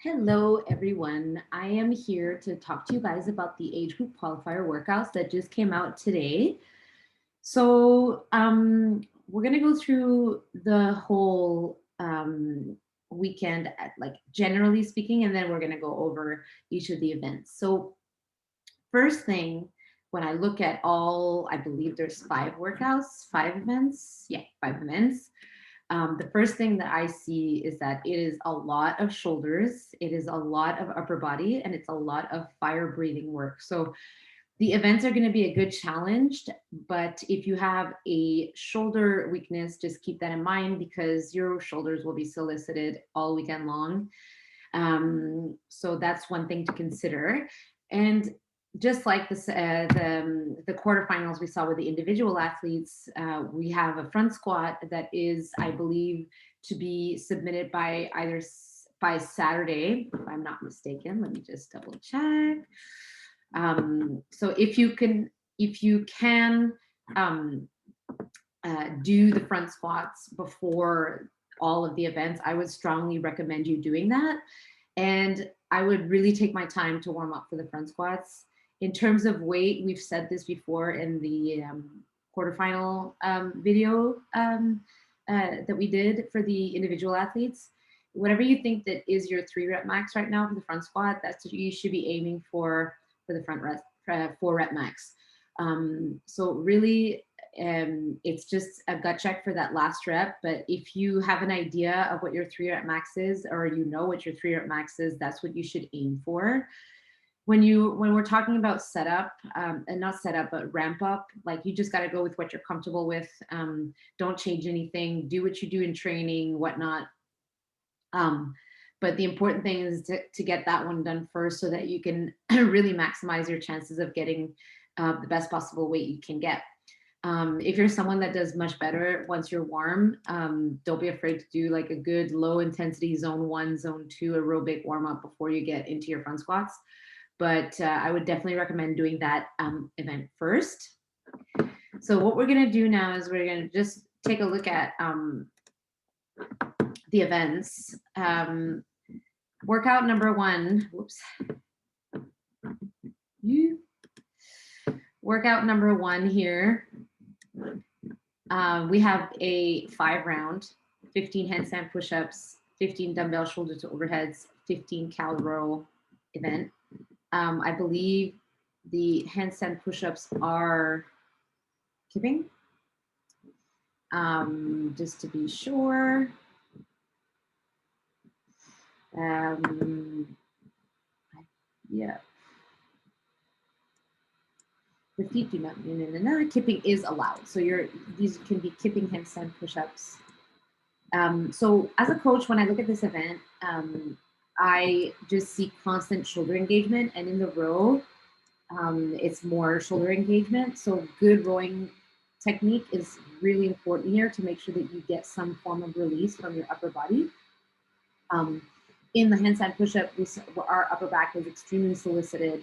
Hello, everyone. I am here to talk to you guys about the age group qualifier workouts that just came out today. We're going to go through the whole weekend, like generally speaking, and then we're going to go over each of the events. So, first thing, when I look at all, I believe there's 5 workouts, 5 events. Yeah, 5 events. The first thing that I see is that it is a lot of shoulders, it is a lot of upper body, and it's a lot of fire breathing work. So the events are going to be a good challenge, but if you have a shoulder weakness, just keep that in mind because your shoulders will be solicited all weekend long. So that's one thing to consider. And just like the quarterfinals we saw with the individual athletes, we have a front squat that is, I believe, to be submitted by by Saturday, if I'm not mistaken. Let me just double check. So if you can do the front squats before all of the events, I would strongly recommend you doing that. And I would really take my time to warm up for the front squats. In terms of weight, we've said this before in the quarterfinal video that we did for the individual athletes. Whatever you think that is your 3 rep max right now for the front squat, that's what you should be aiming for the front 4 rep max. So really, it's just a gut check for that last rep. But if you have an idea of what your 3 rep max is, or you know what your 3 rep max is, that's what you should aim for. When we're talking about setup, and not setup, but ramp up, like you just got to go with what you're comfortable with. Don't change anything. Do what you do in training, whatnot. But the important thing is to get that one done first so that you can really maximize your chances of getting the best possible weight you can get. If you're someone that does much better once you're warm, don't be afraid to do like a good low intensity zone 1, zone 2 aerobic warm up before you get into your front squats. But I would definitely recommend doing that event first. So what we're going to do now is we're going to just take a look at the events. Workout number 1, whoops. Workout number 1 here. We have a 5-round, 15 handstand push-ups, 15 dumbbell shoulder to overheads, 15 cal row event. I believe the handstand push-ups are kipping. Just to be sure. Yeah. The feet do not. Kipping is allowed. So these can be kipping handstand push-ups. So as a coach, when I look at this event, I just see constant shoulder engagement, and in the row, it's more shoulder engagement. So good rowing technique is really important here to make sure that you get some form of release from your upper body. In the handstand push-up, our upper back was extremely solicited.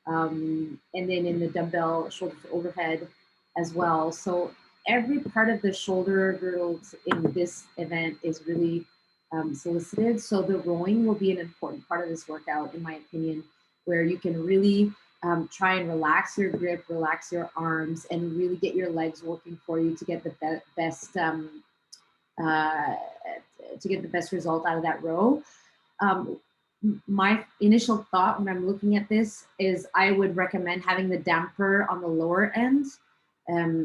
And then in the dumbbell shoulder to overhead as well. So every part of the shoulder girdles in this event is really solicited. So the rowing will be an important part of this workout, in my opinion, where you can really try and relax your grip, relax your arms, and really get your legs working for you to get the best result out of that row. My initial thought when I'm looking at this is I would recommend having the damper on the lower end,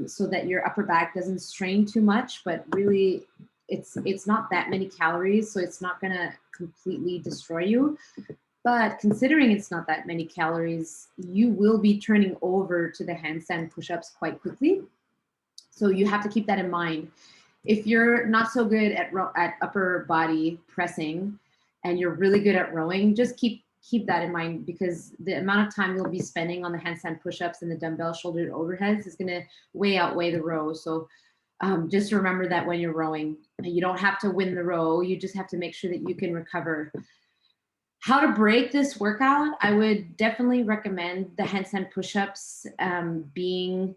so that your upper back doesn't strain too much, but really it's not that many calories, so it's not going to completely destroy you. But considering it's not that many calories, you will be turning over to the handstand push-ups quite quickly. So you have to keep that in mind. If you're not so good at upper body pressing, and you're really good at rowing, just keep that in mind, because the amount of time you'll be spending on the handstand push-ups and the dumbbell shoulder to overheads is going to outweigh the row. So just remember that when you're rowing, you don't have to win the row. You just have to make sure that you can recover. How to break this workout? I would definitely recommend the handstand push-ups being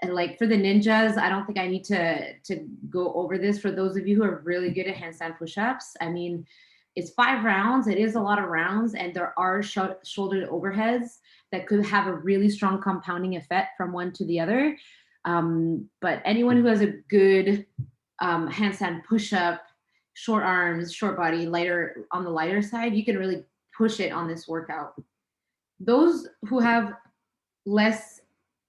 like for the ninjas. I don't think I need to go over this. For those of you who are really good at handstand push-ups, I mean, it's 5 rounds. It is a lot of rounds, and there are shoulder overheads that could have a really strong compounding effect from one to the other. But anyone who has a good handstand push-up, short arms, short body, lighter on the lighter side, you can really push it on this workout. Those who have less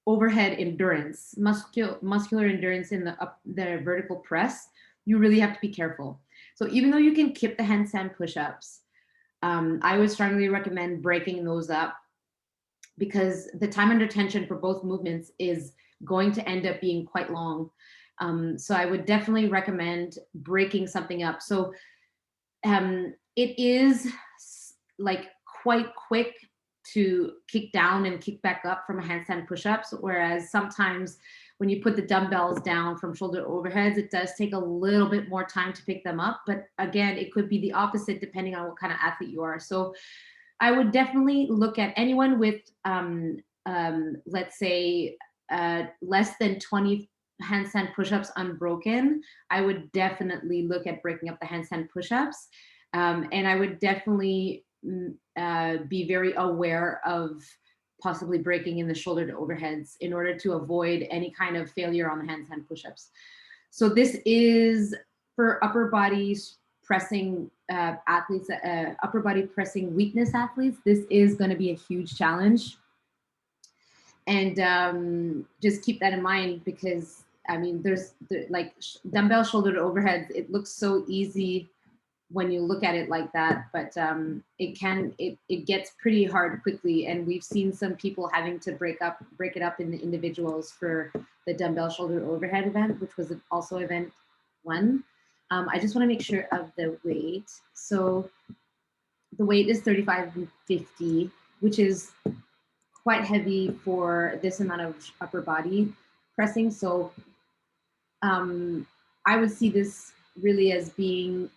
overhead endurance, muscular endurance in the vertical press, you really have to be careful. So even though you can keep the handstand push-ups, I would strongly recommend breaking those up, because the time under tension for both movements is going to end up being quite long. So I would definitely recommend breaking something up. So it is like quite quick to kick down and kick back up from a handstand push-ups, whereas sometimes when you put the dumbbells down from shoulder overheads, it does take a little bit more time to pick them up. But again, it could be the opposite depending on what kind of athlete you are. So I would definitely look at anyone with, let's say, less than 20 handstand push-ups unbroken. I would definitely look at breaking up the handstand push-ups. And I would definitely be very aware of possibly breaking in the shoulder to overheads in order to avoid any kind of failure on the handstand push-ups. So this is for upper body pressing athletes, upper body pressing weakness athletes. This is going to be a huge challenge. And just keep that in mind, because I mean, there's like dumbbell shoulder to overheads. It looks so easy when you look at it like that, but it gets pretty hard quickly. And we've seen some people having to break it up in the individuals for the dumbbell shoulder overhead event, which was also event 1. I just want to make sure of the weight. So the weight is 35 and 50, which is quite heavy for this amount of upper body pressing. So I would see this really as being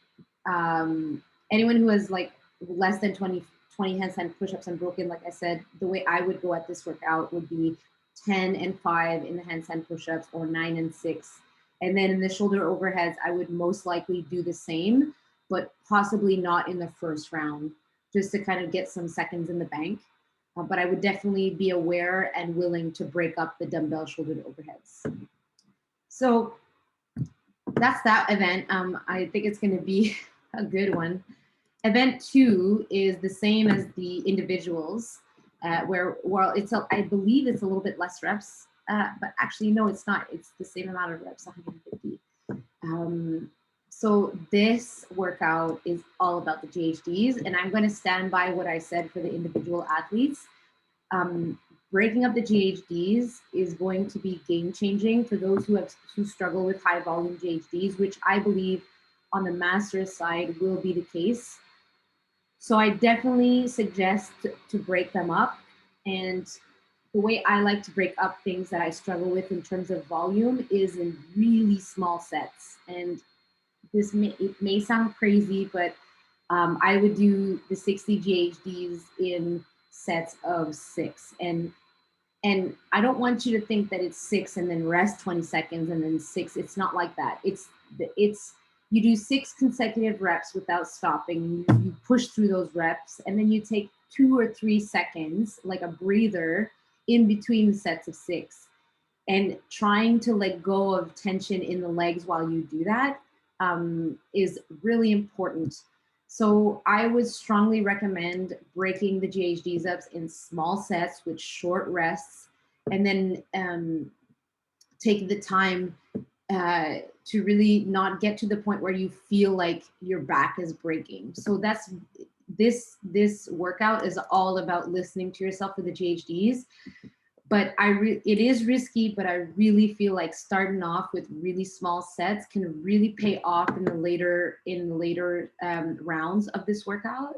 anyone who has like less than 20 handstand push-ups unbroken. Like I said, the way I would go at this workout would be 10 and 5 in the handstand push-ups, or 9 and 6. And then in the shoulder overheads, I would most likely do the same, but possibly not in the first round, just to kind of get some seconds in the bank. But I would definitely be aware and willing to break up the dumbbell shoulder to overheads. So that's that event. I think it's going to be a good one. Event 2 is the same as the individuals, where, well, I believe it's a little bit less reps, but actually, no, it's not. It's the same amount of reps, 150. So this workout is all about the GHDs, and I'm going to stand by what I said for the individual athletes. Breaking up the GHDs is going to be game-changing for those who struggle with high volume GHDs, which I believe on the master's side will be the case. So I definitely suggest to break them up. And the way I like to break up things that I struggle with in terms of volume is in really small sets. And it may sound crazy, but I would do the 60 GHDs in sets of 6. And I don't want you to think that it's 6 and then rest 20 seconds and then 6. It's not like that. It's you do 6 consecutive reps without stopping. You push through those reps, and then you take 2 or 3 seconds, like a breather, in between the sets of 6. And trying to let go of tension in the legs while you do that is really important. So I would strongly recommend breaking the GHDs up in small sets with short rests, and then take the time to really not get to the point where you feel like your back is breaking. So that's this workout is all about listening to yourself for the GHDs. But it is risky, but I really feel like starting off with really small sets can really pay off in the later rounds of this workout.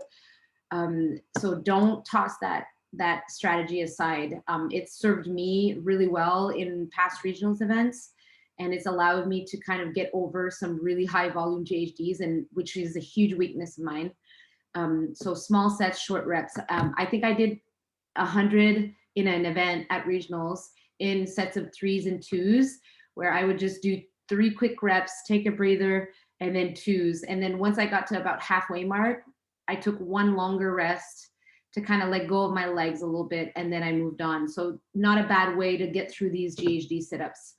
So don't toss that strategy aside. It served me really well in past regionals events, and it's allowed me to kind of get over some really high volume GHDs, and which is a huge weakness of mine. So small sets, short reps. I think I did 100 in an event at regionals in sets of 3s and 2s, where I would just do 3 quick reps, take a breather, and then twos. And then once I got to about halfway mark, I took one longer rest to kind of let go of my legs a little bit, and then I moved on. So not a bad way to get through these GHD sit-ups.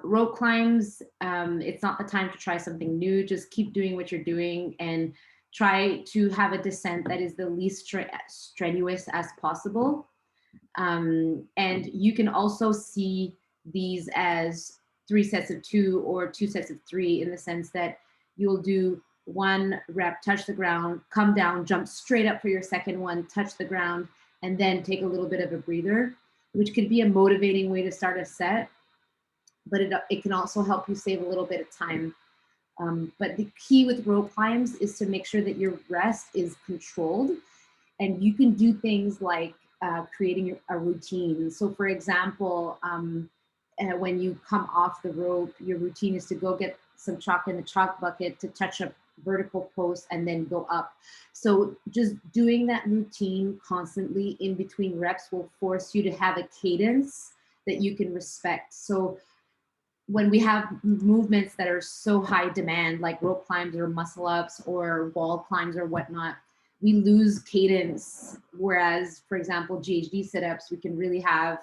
Rope climbs, it's not the time to try something new. Just keep doing what you're doing and try to have a descent that is the least strenuous as possible. And you can also see these as 3 sets of 2 or 2 sets of 3, in the sense that you'll do 1 rep, touch the ground, come down, jump straight up for your second one, touch the ground, and then take a little bit of a breather, which could be a motivating way to start a set, but it can also help you save a little bit of time. But the key with rope climbs is to make sure that your rest is controlled, and you can do things like creating a routine. So for example, when you come off the rope, your routine is to go get some chalk in the chalk bucket, to touch a vertical post, and then go up. So just doing that routine constantly in between reps will force you to have a cadence that you can respect. So when we have movements that are so high demand, like rope climbs or muscle ups or wall climbs or whatnot, we lose cadence. Whereas, for example, GHD sit-ups, we can really have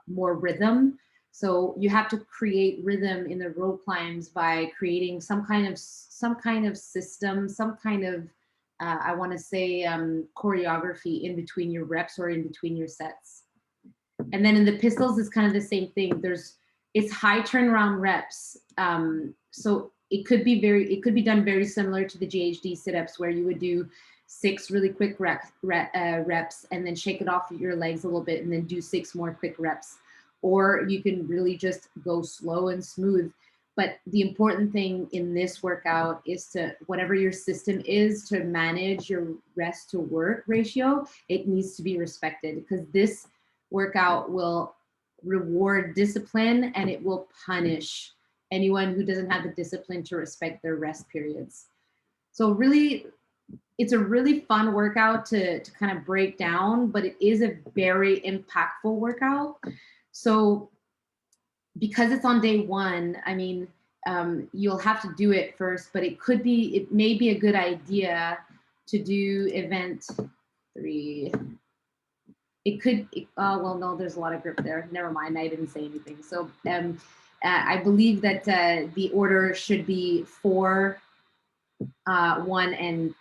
more rhythm. So you have to create rhythm in the rope climbs by creating some kind of system, some kind of I want to say choreography in between your reps or in between your sets. And then in the pistols, it's kind of the same thing. It's high turnaround reps. So it could be done very similar to the GHD sit-ups, where you would do 6 really quick reps and then shake it off your legs a little bit and then do 6 more quick reps. Or you can really just go slow and smooth. But the important thing in this workout is to, whatever your system is to manage your rest to work ratio, it needs to be respected, because this workout will reward discipline and it will punish anyone who doesn't have the discipline to respect their rest periods. So really, it's a really fun workout to kind of break down, but it is a very impactful workout. So because it's on day 1, I mean, you'll have to do it first, but it may be a good idea to do event 3. Well, no, there's a lot of grip there. Never mind, I didn't say anything. So I believe that the order should be 4, 1, and,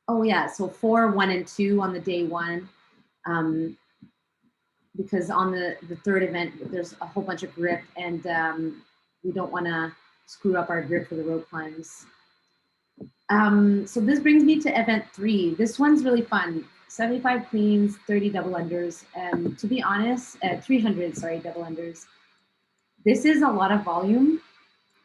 oh yeah, so 4, 1, and 2 on the day 1. Because on the 3rd event, there's a whole bunch of grip, and we don't want to screw up our grip for the rope climbs. So this brings me to event 3. This one's really fun. 75 cleans, 30 double unders. To be honest, 300, sorry, double unders. This is a lot of volume.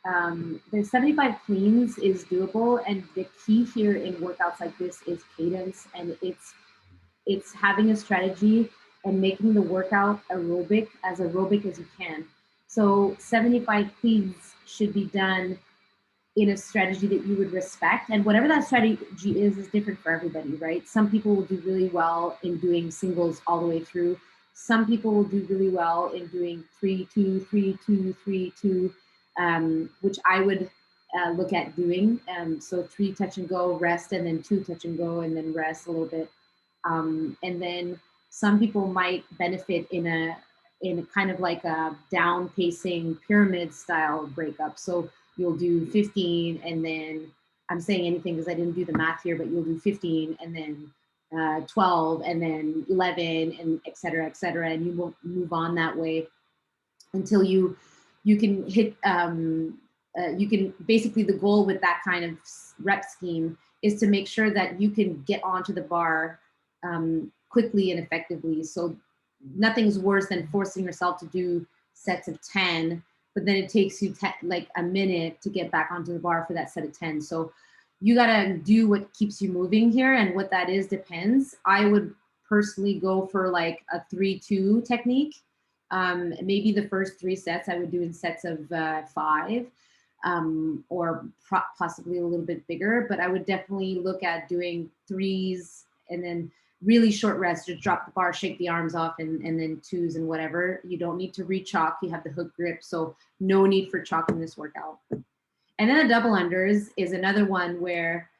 The 75 cleans is doable, and the key here in workouts like this is cadence, and it's having a strategy and making the workout aerobic as you can. So 75 cleans should be done in a strategy that you would respect. And whatever that strategy is different for everybody, right? Some people will do really well in doing singles all the way through. Some people will do really well in doing 3-2, 3-2, 3-2, which I would look at doing. So 3 touch and go, rest, and then 2 touch and go, and then rest a little bit. And then some people might benefit in a kind of like a down pacing pyramid style breakup. So you'll do 15, and then, I'm saying anything because I didn't do the math here, but you'll do 15 and then 12 and then 11 and et cetera, and you will move on that way until you can hit, you can, basically the goal with that kind of rep scheme is to make sure that you can get onto the bar quickly and effectively. So nothing's worse than forcing yourself to do sets of 10, but then it takes you like a minute to get back onto the bar for that set of 10. So you gotta do what keeps you moving here, and what that is depends. I would personally go for like a 3-2 technique. Maybe the first 3 sets I would do in sets of 5, or possibly a little bit bigger, but I would definitely look at doing 3s and then really short rest, just drop the bar, shake the arms off, and then 2s and whatever. You don't need to re-chalk, you have the hook grip, so no need for chalk in this workout. And then the double unders is another one where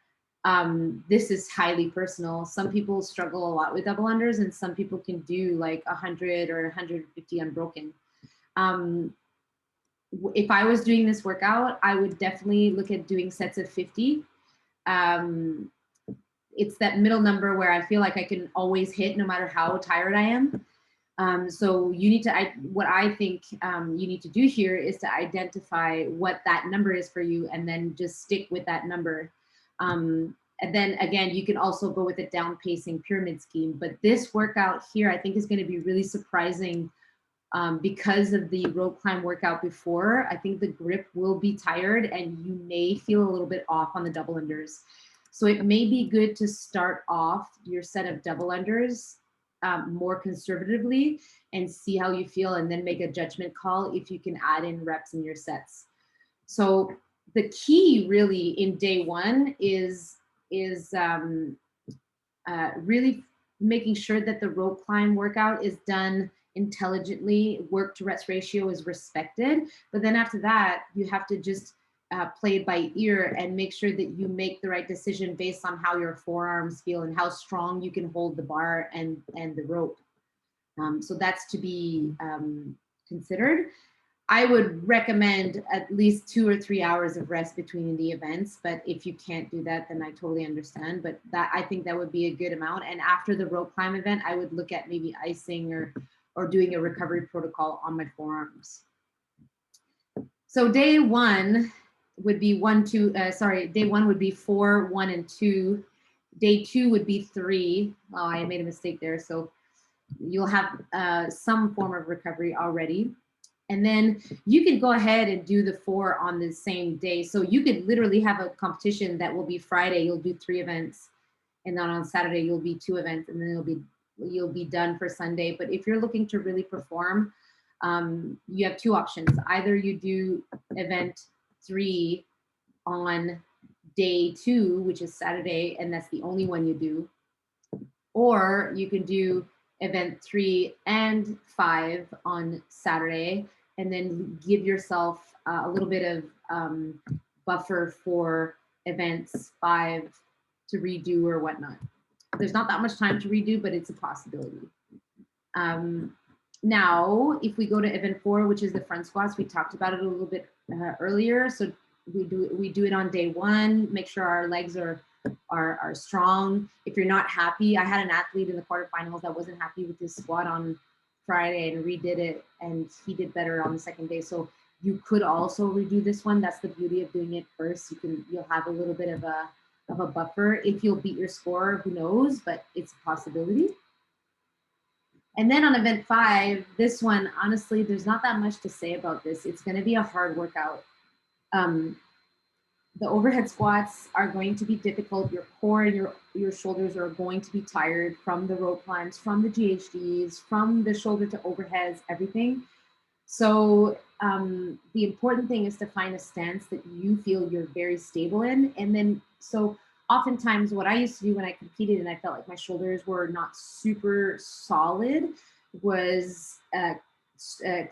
this is highly personal. Some people struggle a lot with double unders, and some people can do like 100 or 150 unbroken. If I was doing this workout, I would definitely look at doing sets of 50. Um, it's that middle number where I feel like I can always hit no matter how tired I am. So you need to, what I think you need to do here is to identify what that number is for you and then just stick with that number. And then again, you can also go with a down pacing pyramid scheme, but this workout here, I think is going to be really surprising because of the rope climb workout before. I think the grip will be tired and you may feel a little bit off on the double unders. So it may be good to start off your set of double unders more conservatively and see how you feel, and then make a judgment call if you can add in reps in your sets. So the key really in day one is really making sure that the rope climb workout is done intelligently, work to rest ratio is respected. But then after that, you have to just play it by ear and make sure that you make the right decision based on how your forearms feel and how strong you can hold the bar and the rope. So that's to be considered. I would recommend at least 2 or 3 hours of rest between the events, but if you can't do that, then I totally understand. But that, I think that would be a good amount. And after the rope climb event, I would look at maybe icing or doing a recovery protocol on my forearms. So day one would be day one would be 4, 1, and 2. Day 2 would be 3. Oh, I made a mistake there. So you'll have some form of recovery already. And then you can go ahead and do the 4 on the same day. So you could literally have a competition that will be Friday, you'll do 3 events. And then on Saturday, you'll be 2 events, and then you'll be done for Sunday. But if you're looking to really perform, you have 2 options. Either you do event 3 on day 2, which is Saturday, and that's the only one you do. Or you can do event 3 and 5 on Saturday, and then give yourself a little bit of buffer for events 5 to redo or whatnot. There's not that much time to redo, but it's a possibility. Now, if we go to event 4, which is the front squats, we talked about it a little bit earlier. So we do it on day 1. Make sure our legs are strong. If you're not happy, I had an athlete in the quarterfinals that wasn't happy with his squat on Friday and redid it, and he did better on the second day. So you could also redo this one. That's the beauty of doing it first. You'll have a little bit of a buffer. If you'll beat your score, who knows, but it's a possibility. And then on event 5, this one, honestly, there's not that much to say about this. It's going to be a hard workout. The overhead squats are going to be difficult. Your core and your shoulders are going to be tired from the rope climbs, from the GHDs, from the shoulder to overheads, everything. So the important thing is to find a stance that you feel you're very stable in. And then, so oftentimes what I used to do when I competed and I felt like my shoulders were not super solid was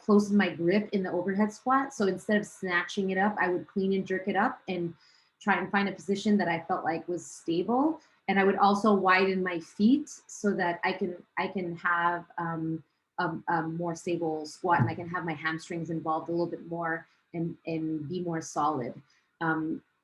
close my grip in the overhead squat. So instead of snatching it up, I would clean and jerk it up and try and find a position that I felt like was stable. And I would also widen my feet so that I can have a more stable squat, and I can have my hamstrings involved a little bit more and be more solid.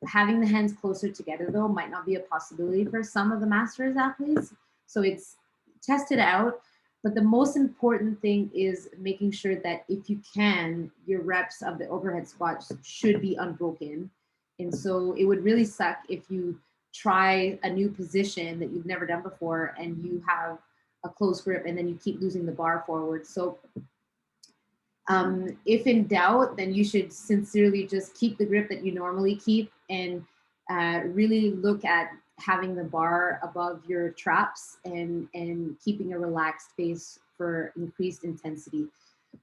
Having the hands closer together though might not be a possibility for some of the masters athletes. So it's test it out. But the most important thing is making sure that if you can, your reps of the overhead squats should be unbroken. And so it would really suck if you try a new position that you've never done before and you have a close grip and then you keep losing the bar forward. So if in doubt, then you should sincerely just keep the grip that you normally keep and really look at having the bar above your traps and keeping a relaxed base for increased intensity.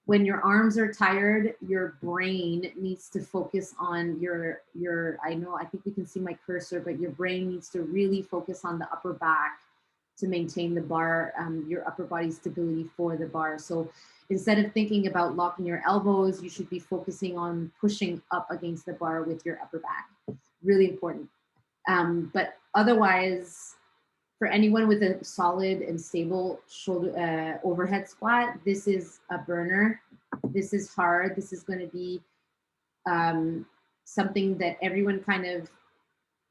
When your arms are tired, your brain needs to focus on I think we can see my cursor, but your brain needs to really focus on the upper back to maintain the bar, your upper body stability for the bar. So instead of thinking about locking your elbows, you should be focusing on pushing up against the bar with your upper back. Really important. But otherwise, for anyone with a solid and stable shoulder overhead squat, this is a burner. This is hard. This is going to be um, something that everyone kind of,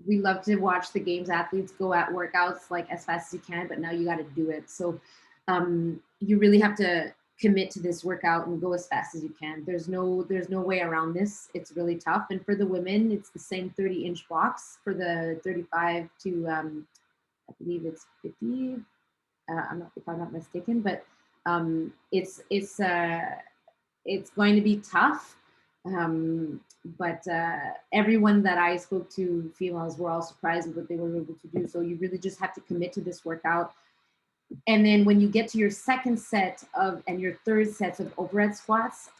we love to watch the games athletes go at workouts like as fast as you can, but now you got to do it. So you really have to commit to this workout and go as fast as you can. There's no way around this. It's really tough. And for the women, it's the same 30-inch blocks. For the 35 to I believe it's 50. If I'm not mistaken, but it's going to be tough. But everyone that I spoke to, females, were all surprised with what they were able to do. So you really just have to commit to this workout. And then when you get to your second set of and your third sets of overhead squats,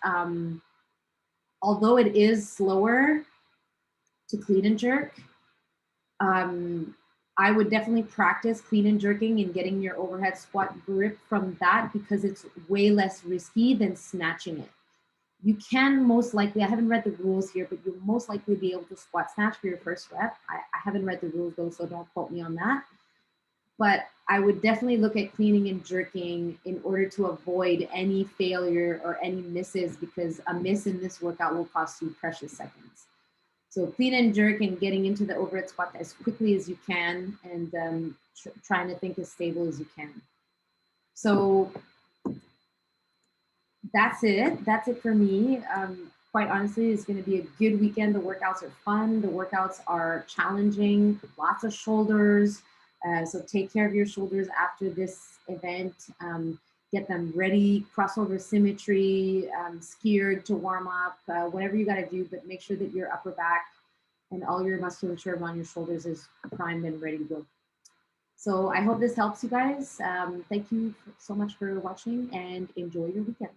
although it is slower to clean and jerk, I would definitely practice clean and jerking and getting your overhead squat grip from that, because it's way less risky than snatching it. You can most likely, I haven't read the rules here, but you'll most likely be able to squat snatch for your first rep. I haven't read the rules though, so don't quote me on that. But I would definitely look at cleaning and jerking in order to avoid any failure or any misses, because a miss in this workout will cost you precious seconds. So clean and jerk and getting into the overhead squat as quickly as you can, and trying to think as stable as you can. So that's it. That's it for me. Quite honestly, it's going to be a good weekend. The workouts are fun. The workouts are challenging. Lots of shoulders. So take care of your shoulders after this event. Get them ready, crossover symmetry, skied to warm up, whatever you got to do, but make sure that your upper back and all your musculature around your shoulders is primed and ready to go. So I hope this helps you guys. Thank you so much for watching, and enjoy your weekend.